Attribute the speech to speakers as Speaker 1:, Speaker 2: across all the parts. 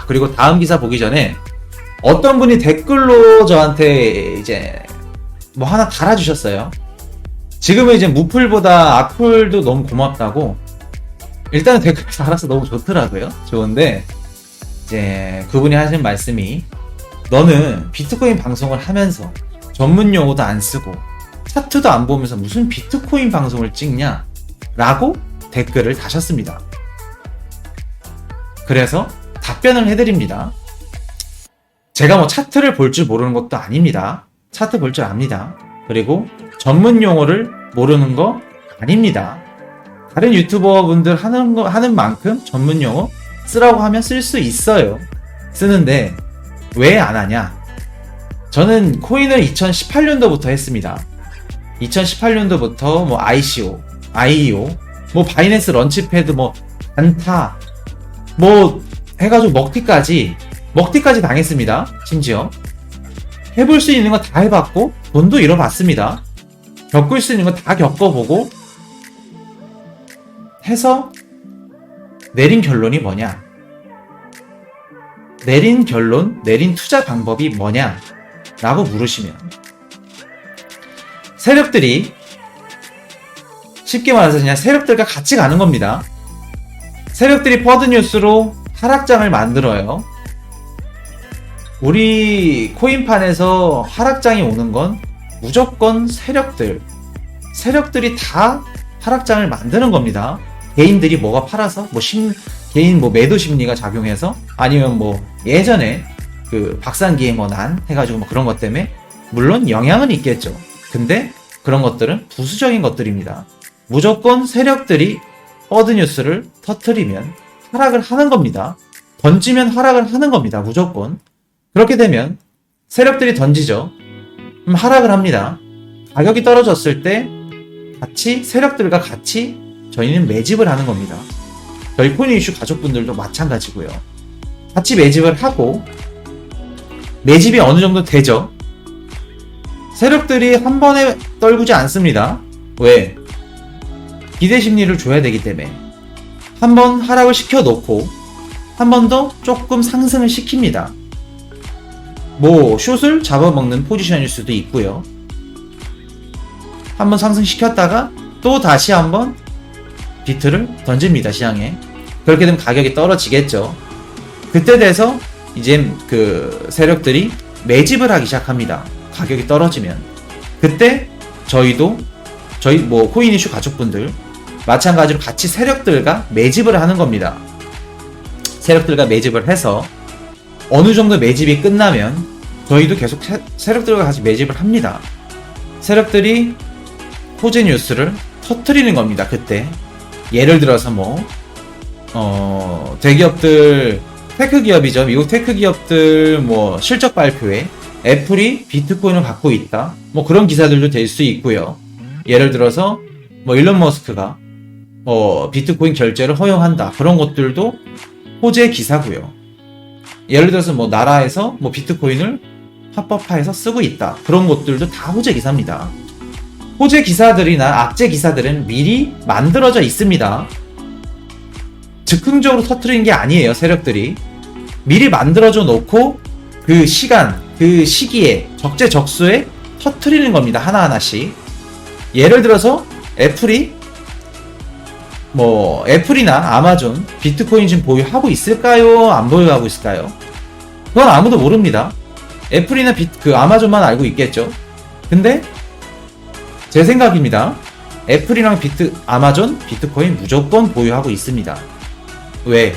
Speaker 1: 그리고 다음 기사 보기 전에 어떤 분이 댓글로 저한테 이제 뭐 하나 달아주셨어요. 지금은 이제 무풀보다 악풀도 너무 고맙다고. 일단은 댓글 달아서 너무 좋더라고요. 좋은데 이제 그분이 하신 말씀이, 너는 비트코인 방송을 하면서 전문 용어도 안 쓰고 차트도 안 보면서 무슨 비트코인 방송을 찍냐? 라고 댓글을 다셨습니다. 그래서 답변을 해드립니다. 제가 뭐 차트를 볼 줄 모르는 것도 아닙니다. 차트 볼 줄 압니다. 그리고 전문 용어를 모르는 거 아닙니다. 다른 유튜버 분들 하는 만큼 전문 용어 쓰라고 하면 쓸 수 있어요. 쓰는데 왜 안 하냐? 저는 코인을 2018년도부터 했습니다. 2018년도부터 뭐 ICO, IEO, 뭐 바이낸스 런치패드, 뭐 단타, 뭐 해가지고 먹튀까지 당했습니다. 심지어 해볼 수 있는 거 다 해봤고 돈도 잃어봤습니다. 겪을 수 있는 거 다 겪어보고 해서 내린 결론이 뭐냐? 내린 투자 방법이 뭐냐? 라고 물으시면, 세력들이, 쉽게 말해서 그냥 세력들과 같이 가는 겁니다. 세력들이 퍼드뉴스로 하락장을 만들어요. 우리 코인판에서 하락장이 오는 건 무조건 세력들이 다 하락장을 만드는 겁니다. 개인들이 뭐가 팔아서, 개인 매도 심리가 작용해서, 아니면 예전에 그 박상기의 난 해가지고 그런 것 때문에, 물론 영향은 있겠죠. 근데 그런 것들은 부수적인 것들입니다. 무조건 세력들이 버드뉴스를 터트리면 하락을 하는 겁니다. 던지면 하락을 하는 겁니다. 무조건. 그렇게 되면 세력들이 던지죠. 그럼 하락을 합니다. 가격이 떨어졌을 때 세력들과 같이 저희는 매집을 하는 겁니다. 저희 코인 이슈 가족분들도 마찬가지고요. 같이 매집을 하고, 매집이 어느 정도 되죠. 세력들이 한 번에 떨구지 않습니다. 왜? 기대 심리를 줘야 되기 때문에. 한 번 하락을 시켜놓고 한 번 더 조금 상승을 시킵니다. 숏을 잡아먹는 포지션일 수도 있고요. 한번 상승시켰다가 또 다시 한번 비트를 던집니다, 시장에. 그렇게 되면 가격이 떨어지겠죠. 그때 돼서 이제 그 세력들이 매집을 하기 시작합니다. 가격이 떨어지면. 그때 저희 코인 이슈 가족분들 마찬가지로 같이 세력들과 매집을 하는 겁니다. 세력들과 매집을 해서 어느 정도 매집이 끝나면 저희도 계속 세력들과 같이 매집을 합니다. 세력들이 호재 뉴스를 터뜨리는 겁니다. 그때 예를 들어서 대기업들, 테크 기업이죠. 미국 테크 기업들 실적 발표에 애플이 비트코인을 갖고 있다, 그런 기사들도 될 수 있고요. 예를 들어서 일론 머스크가 비트코인 결제를 허용한다, 그런 것들도 호재 기사고요. 예를 들어서 나라에서 비트코인을 합법화해서 쓰고 있다, 그런 것들도 다 호재 기사입니다. 호재 기사들이나 악재 기사들은 미리 만들어져 있습니다. 즉흥적으로 터뜨리는 게 아니에요. 세력들이 미리 만들어져 놓고 그 시기에 적재적소에 터뜨리는 겁니다. 하나하나씩. 예를 들어서 애플이나 아마존 비트코인 지금 보유하고 있을까요? 안 보유하고 있을까요? 그건 아무도 모릅니다. 애플이나 아마존만 알고 있겠죠. 근데 제 생각입니다. 애플이랑 아마존 비트코인 무조건 보유하고 있습니다. 왜?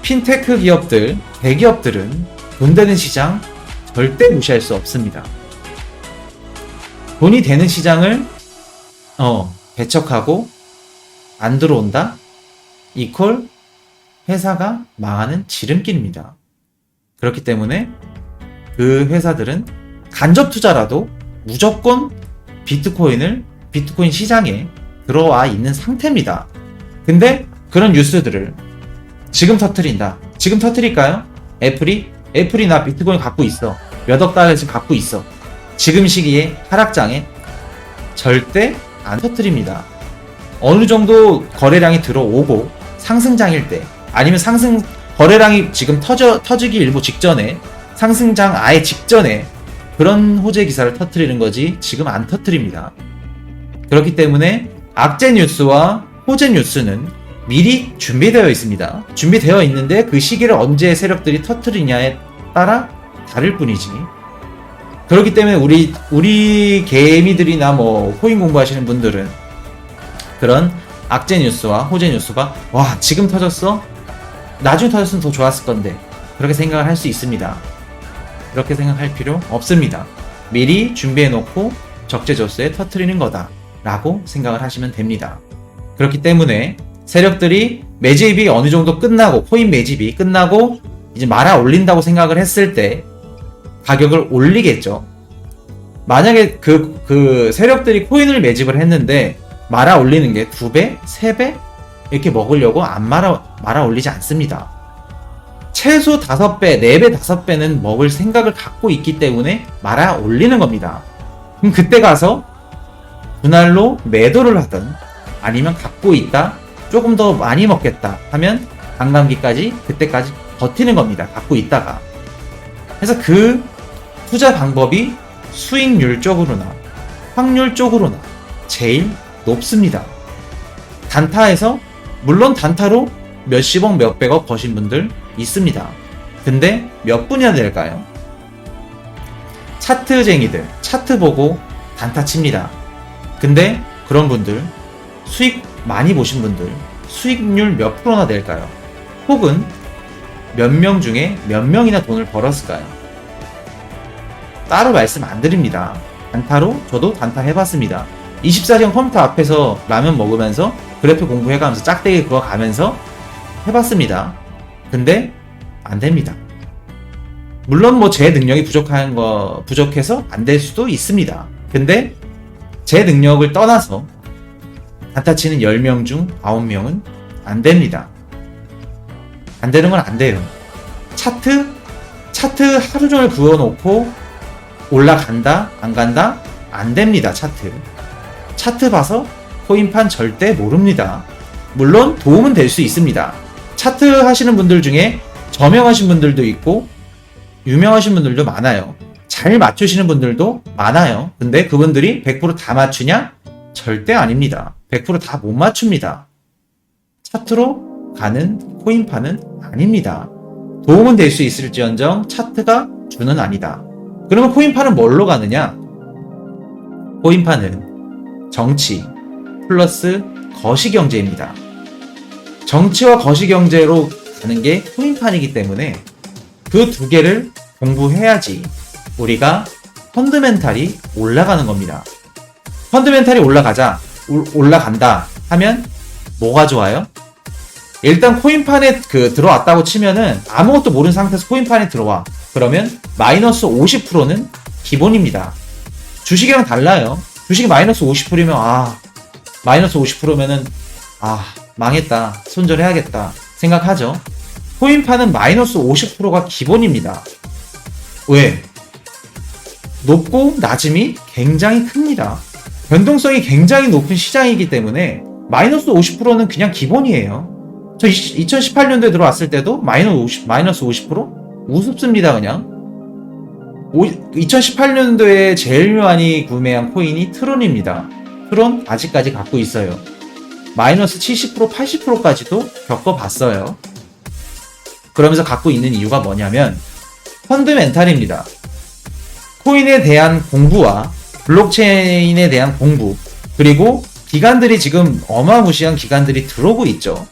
Speaker 1: 핀테크 기업들, 대기업들은 돈 되는 시장 절대 무시할 수 없습니다. 돈이 되는 시장을 배척하고 안 들어온다? 이퀄 회사가 망하는 지름길입니다. 그렇기 때문에 그 회사들은 간접 투자라도 무조건 비트코인 시장에 들어와 있는 상태입니다. 근데 그런 뉴스들을 지금 터뜨린다. 지금 터뜨릴까요? 애플이 나 비트코인 갖고 있어. 몇 억 달러 지금 갖고 있어. 지금 시기에 하락장에 절대 안 터뜨립니다. 어느 정도 거래량이 들어오고 상승장일 때, 아니면 거래량이 지금 터지기 일보 직전에, 상승장 아예 직전에 그런 호재 기사를 터뜨리는 거지 지금 안 터뜨립니다. 그렇기 때문에 악재 뉴스와 호재 뉴스는 미리 준비되어 있습니다. 준비되어 있는데 그 시기를 언제 세력들이 터뜨리냐에 따라 다를 뿐이지. 그렇기 때문에 우리 개미들이나 뭐 코인 공부하시는 분들은 그런 악재 뉴스와 호재 뉴스가 와 지금 터졌어? 나중에 터졌으면 더 좋았을 건데, 그렇게 생각을 할 수 있습니다. 그렇게 생각할 필요 없습니다. 미리 준비해놓고 적재적소에 터뜨리는 거다 라고 생각을 하시면 됩니다. 그렇기 때문에 세력들이 매집이 어느 정도 끝나고, 코인 매집이 끝나고 이제 말아 올린다고 생각을 했을 때 가격을 올리겠죠. 만약에 그 세력들이 코인을 매집을 했는데 말아 올리는 게 2배, 3배 이렇게 먹으려고 안 말아 올리지 않습니다. 최소 5배, 4배, 5배는 먹을 생각을 갖고 있기 때문에 말아 올리는 겁니다. 그럼 그때 가서 분할로 매도를 하든 아니면 갖고 있다, 조금 더 많이 먹겠다 하면 반감기까지, 그때까지 버티는 겁니다. 갖고 있다가. 그래서 그 투자 방법이 수익률 쪽으로나 확률 쪽으로나 제일 높습니다. 단타에서, 물론 단타로 몇십억 몇백억 버신 분들 있습니다. 근데 몇 분이나 될까요? 차트쟁이들, 차트 보고 단타 칩니다. 근데 그런 분들, 수익 많이 보신 분들 수익률 몇 프로나 될까요? 혹은 몇 명 중에 몇 명이나 돈을 벌었을까요? 따로 말씀 안 드립니다. 단타로 저도 단타 해봤습니다. 24시간 컴퓨터 앞에서 라면 먹으면서 그래프 공부해가면서 짝대기 그거 가면서 해봤습니다. 근데 안 됩니다. 물론 뭐 제 능력이 부족해서 안 될 수도 있습니다. 근데 제 능력을 떠나서 단타 치는 10명 중 9명은 안 됩니다. 안 되는 건 안 돼요. 차트 하루 종일 그어놓고 올라간다 안 간다 안 됩니다. 차트 봐서 코인판 절대 모릅니다. 물론 도움은 될 수 있습니다. 차트 하시는 분들 중에 저명하신 분들도 있고 유명하신 분들도 많아요. 잘 맞추시는 분들도 많아요. 근데 그분들이 100% 다 맞추냐? 절대 아닙니다. 100% 다 못 맞춥니다. 차트로 가는 코인판은 아닙니다. 도움은 될 수 있을지언정 차트가 주는 아니다. 그러면 코인판은 뭘로 가느냐? 코인판은 정치 플러스 거시경제입니다. 정치와 거시경제로 가는 게 코인판이기 때문에 그 두 개를 공부해야지 우리가 펀드멘탈이 올라가는 겁니다. 펀드멘탈이 올라간다 하면 뭐가 좋아요? 일단 코인판에 들어왔다고 치면은 아무것도 모르는 상태에서 코인판에 들어와. 그러면 마이너스 50%는 기본입니다. 주식이랑 달라요. 주식이 마이너스 50%면 마이너스 50%면은 망했다, 손절해야겠다 생각하죠. 코인판은 마이너스 50%가 기본입니다. 왜? 높고 낮음이 굉장히 큽니다. 변동성이 굉장히 높은 시장이기 때문에 마이너스 50%는 그냥 기본이에요. 저 2018년도에 들어왔을 때도 마이너스 50%? 우습습니다. 그냥 2018년도에 제일 많이 구매한 코인이 트론입니다. 트론 아직까지 갖고 있어요. 마이너스 70%, 80%까지도 겪어봤어요. 그러면서 갖고 있는 이유가 뭐냐면 펀드멘탈입니다. 코인에 대한 공부와 블록체인에 대한 공부, 그리고 기관들이 지금 어마무시한 기관들이 들어오고 있죠.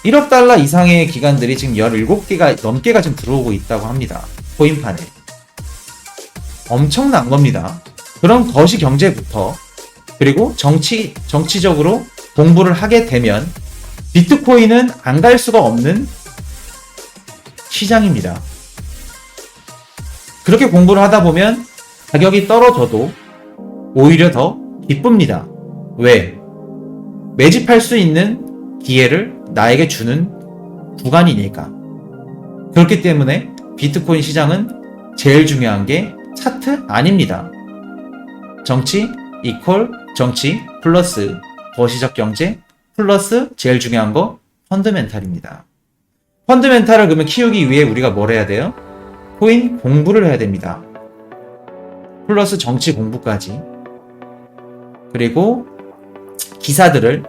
Speaker 1: 1억 달러 이상의 기관들이 지금 17개가 넘게가 지금 들어오고 있다고 합니다. 코인판에. 엄청난 겁니다. 그런 거시 경제부터, 그리고 정치적으로 공부를 하게 되면 비트코인은 안 갈 수가 없는 시장입니다. 그렇게 공부를 하다 보면 가격이 떨어져도 오히려 더 기쁩니다. 왜? 매집할 수 있는 기회를 나에게 주는 구간이니까. 그렇기 때문에 비트코인 시장은 제일 중요한 게 차트 아닙니다. 정치 이퀄 정치 플러스 거시적 경제 플러스 제일 중요한 거 펀드멘탈입니다. 펀드멘탈을 그러면 키우기 위해 우리가 뭘 해야 돼요? 코인 공부를 해야 됩니다. 플러스 정치 공부까지. 그리고 기사들을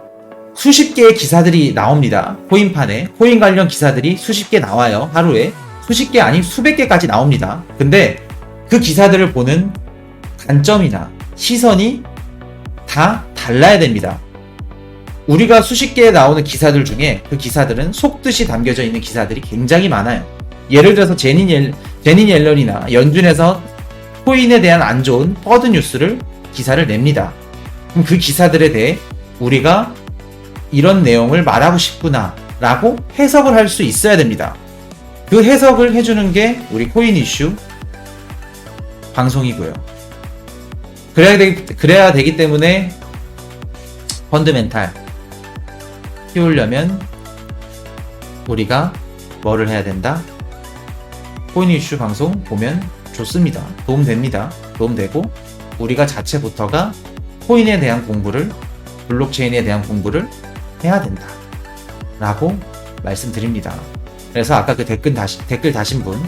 Speaker 1: 수십 개의 기사들이 나옵니다. 코인판에 코인 관련 기사들이 수십 개 나와요. 하루에 수십 개 아니 수백 개까지 나옵니다. 근데 그 기사들을 보는 관점이나 시선이 다 달라야 됩니다. 우리가 수십 개 나오는 기사들 중에 그 기사들은 속뜻이 담겨져 있는 기사들이 굉장히 많아요. 예를 들어서 제니 옐런이나 연준에서 코인에 대한 안 좋은 버드 뉴스를 기사를 냅니다. 그럼 그 기사들에 대해 우리가 이런 내용을 말하고 싶구나 라고 해석을 할 수 있어야 됩니다. 그 해석을 해주는 게 우리 코인 이슈 방송이고요. 그래야 되기 때문에 펀드멘탈 키우려면 우리가 뭐를 해야 된다? 코인 이슈 방송 보면 좋습니다. 도움됩니다. 도움되고 우리가 자체부터가 코인에 대한 공부를, 블록체인에 대한 공부를 해야 된다 라고 말씀드립니다. 그래서 아까 그 댓글 다신 분,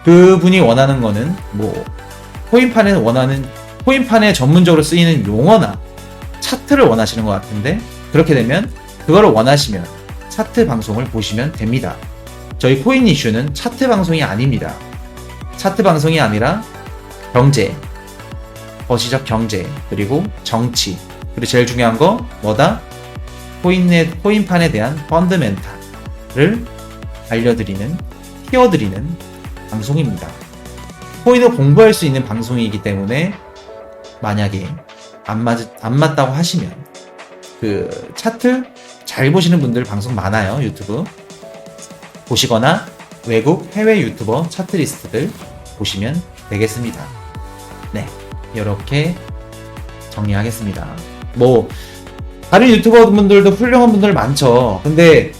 Speaker 1: 그분이 원하는 거는 뭐 코인판에 전문적으로 쓰이는 용어나 차트를 원하시는 것 같은데, 그렇게 되면 그거를 원하시면 차트 방송을 보시면 됩니다. 저희 코인 이슈는 차트 방송이 아닙니다. 차트 방송이 아니라 경제, 거시적 경제, 그리고 정치, 그리고 제일 중요한 거 뭐다? 코인판에 대한 펀드멘탈을 알려드리는, 띄워드리는 방송입니다. 코인을 공부할 수 있는 방송이기 때문에 만약에 안 맞다고 하시면 그 차트 잘 보시는 분들 방송 많아요. 유튜브 보시거나 외국 해외 유튜버 차트 리스트들 보시면 되겠습니다. 네, 이렇게 정리하겠습니다. 뭐 다른 유튜버 분들도 훌륭한 분들 많죠. 근데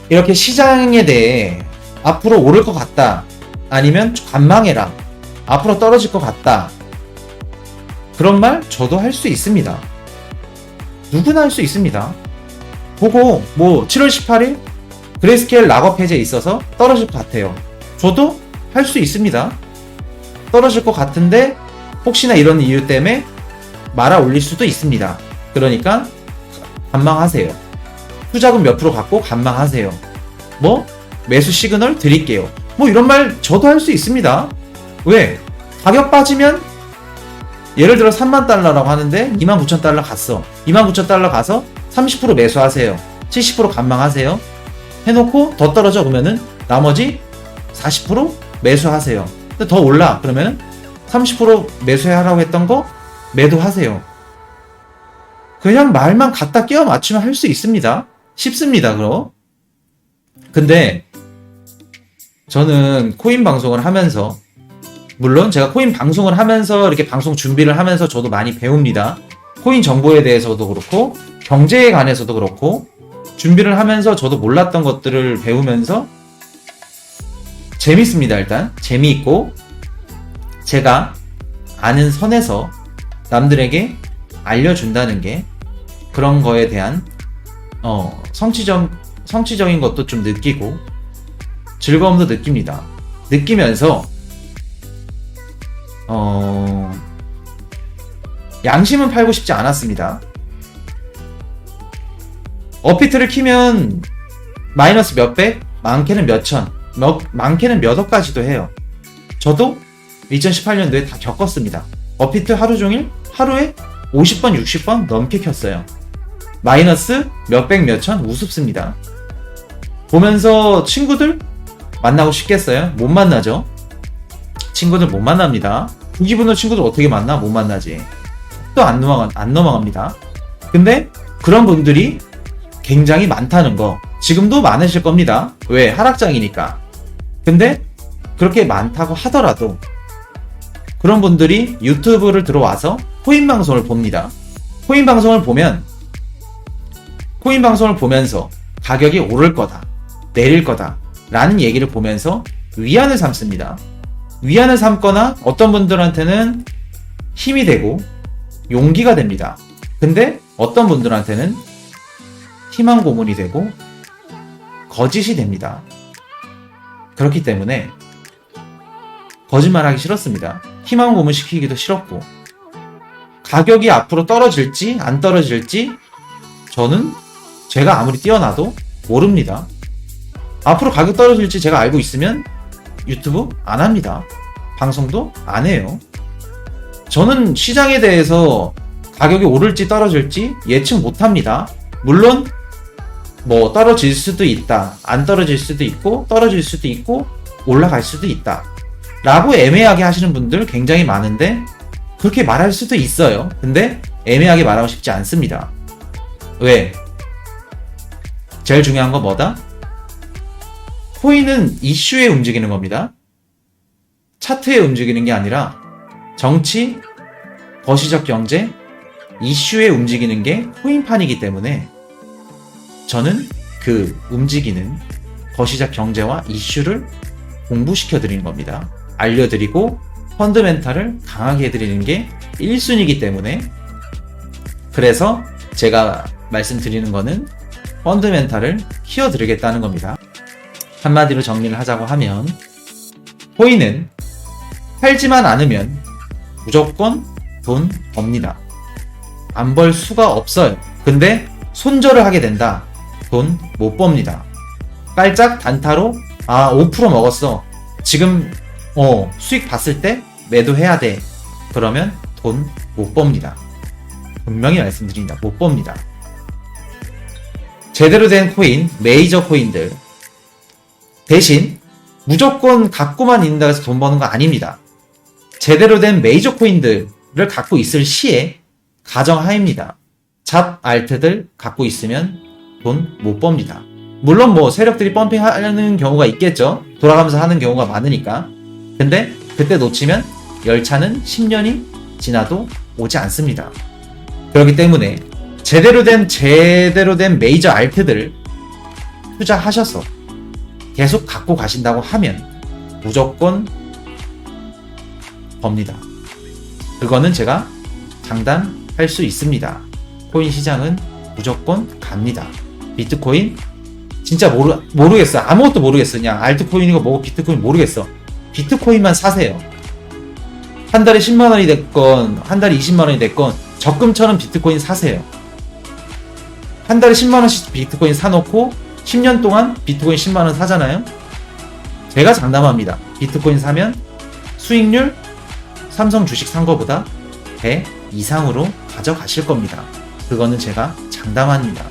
Speaker 1: 이렇게 시장에 대해 앞으로 오를 것 같다, 아니면 관망해라, 앞으로 떨어질 것 같다, 그런 말 저도 할 수 있습니다. 누구나 할 수 있습니다. 보고 뭐 7월 18일 그레이스케일 락업 해제에 있어서 떨어질 것 같아요. 저도 할 수 있습니다. 떨어질 것 같은데 혹시나 이런 이유 때문에 말아 올릴 수도 있습니다. 그러니까 관망하세요. 투자금 몇 프로 갖고 관망하세요. 뭐 매수 시그널 드릴게요. 뭐 이런 말 저도 할 수 있습니다. 왜? 가격 빠지면 예를 들어 30,000달러라고 하는데 29,000달러 갔어. 29,000달러 가서 30% 매수하세요. 70% 관망하세요. 해놓고 더 떨어져 그러면은 나머지 40% 매수하세요. 근데 더 올라 그러면 30% 매수하라고 했던 거 매도하세요. 그냥 말만 갖다 끼워 맞추면 할 수 있습니다. 쉽습니다. 그럼. 근데 저는 코인 방송을 하면서, 물론 제가 코인 방송을 하면서 이렇게 방송 준비를 하면서 저도 많이 배웁니다. 코인 정보에 대해서도 그렇고 경제에 관해서도 그렇고 준비를 하면서 저도 몰랐던 것들을 배우면서 재밌습니다. 일단 재미있고 제가 아는 선에서 남들에게 알려준다는 게 그런 거에 대한 성취적인 것도 좀 느끼고 즐거움도 느낍니다. 느끼면서 양심은 팔고 싶지 않았습니다. 업비트를 키면 마이너스 몇백, 많게는 몇천, 많게는 몇 억까지도 해요. 저도 2018년도에 다 겪었습니다. 업비트 하루 종일 하루에 50번, 60번 넘게 켰어요. 마이너스 몇백, 몇천 우습습니다. 보면서 친구들 만나고 싶겠어요? 못 만나죠? 친구들 못 만납니다. 그 기분으로 친구들 어떻게 만나? 못 만나지. 또 안 넘어갑니다. 근데 그런 분들이 굉장히 많다는 거 지금도 많으실 겁니다. 왜? 하락장이니까. 근데 그렇게 많다고 하더라도 그런 분들이 유튜브를 들어와서 코인 방송을 봅니다. 코인 방송을 보면서 가격이 오를 거다, 내릴 거다 라는 얘기를 보면서 위안을 삼습니다. 위안을 삼거나 어떤 분들한테는 힘이 되고 용기가 됩니다. 근데 어떤 분들한테는 희망 고문이 되고 거짓이 됩니다. 그렇기 때문에 거짓말하기 싫었습니다. 희망 고문 시키기도 싫었고, 가격이 앞으로 떨어질지 안 떨어질지 저는 제가 아무리 뛰어나도 모릅니다. 앞으로 가격 떨어질지 제가 알고 있으면 유튜브 안 합니다. 방송도 안 해요. 저는 시장에 대해서 가격이 오를지 떨어질지 예측 못 합니다. 물론 뭐 떨어질 수도 있다, 안 떨어질 수도 있고, 떨어질 수도 있고, 올라갈 수도 있다 라고 애매하게 하시는 분들 굉장히 많은데, 그렇게 말할 수도 있어요. 근데 애매하게 말하고 싶지 않습니다. 왜? 제일 중요한 건 뭐다? 코인은 이슈에 움직이는 겁니다. 차트에 움직이는 게 아니라 정치, 거시적 경제, 이슈에 움직이는 게 코인판이기 때문에 저는 그 움직이는 거시적 경제와 이슈를 공부시켜 드리는 겁니다. 알려드리고 펀드멘탈을 강하게 해드리는 게 1순위이기 때문에, 그래서 제가 말씀드리는 거는 펀드멘탈을 키워드리겠다는 겁니다. 한마디로 정리를 하자고 하면, 코인은 팔지만 않으면 무조건 돈 법니다. 안 벌 수가 없어요. 근데 손절을 하게 된다, 돈 못 법니다. 깔짝 단타로 5% 먹었어, 지금 수익 봤을 때 매도해야 돼, 그러면 돈 못 법니다. 분명히 말씀드립니다. 못 법니다. 제대로 된 코인, 메이저 코인들 대신 무조건 갖고만 있는다고 해서 돈 버는 거 아닙니다. 제대로 된 메이저 코인들을 갖고 있을 시에 가정하입니다. 잡 알트들 갖고 있으면 돈 못 법니다. 물론 뭐 세력들이 펌핑하는 경우가 있겠죠. 돌아가면서 하는 경우가 많으니까. 근데 그때 놓치면 열차는 10년이 지나도 오지 않습니다. 그렇기 때문에 제대로 된 메이저 알트들을 투자하셔서 계속 갖고 가신다고 하면 무조건 법니다. 그거는 제가 장담할 수 있습니다. 코인 시장은 무조건 갑니다. 비트코인 진짜 모르겠어. 아무것도 모르겠어. 그냥 알트코인이고 뭐고 비트코인 모르겠어. 비트코인만 사세요. 한 달에 10만원이 됐건 한 달에 20만원이 됐건 적금처럼 비트코인 사세요. 한 달에 10만원씩 비트코인 사놓고 10년 동안 비트코인 10만원 사잖아요. 제가 장담합니다. 비트코인 사면 수익률 삼성 주식 산 거보다 배 이상으로 가져가실 겁니다. 그거는 제가 장담합니다.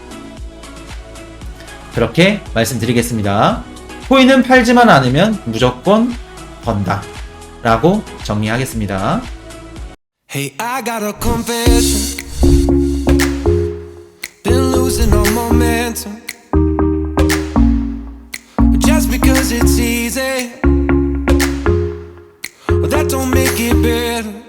Speaker 1: 그렇게 말씀드리겠습니다. 코인은 팔지만 않으면 무조건 번다 라고 정리하겠습니다.
Speaker 2: Hey, I got a confession. Been losing all momentum. Just because it's easy, but that don't make it better.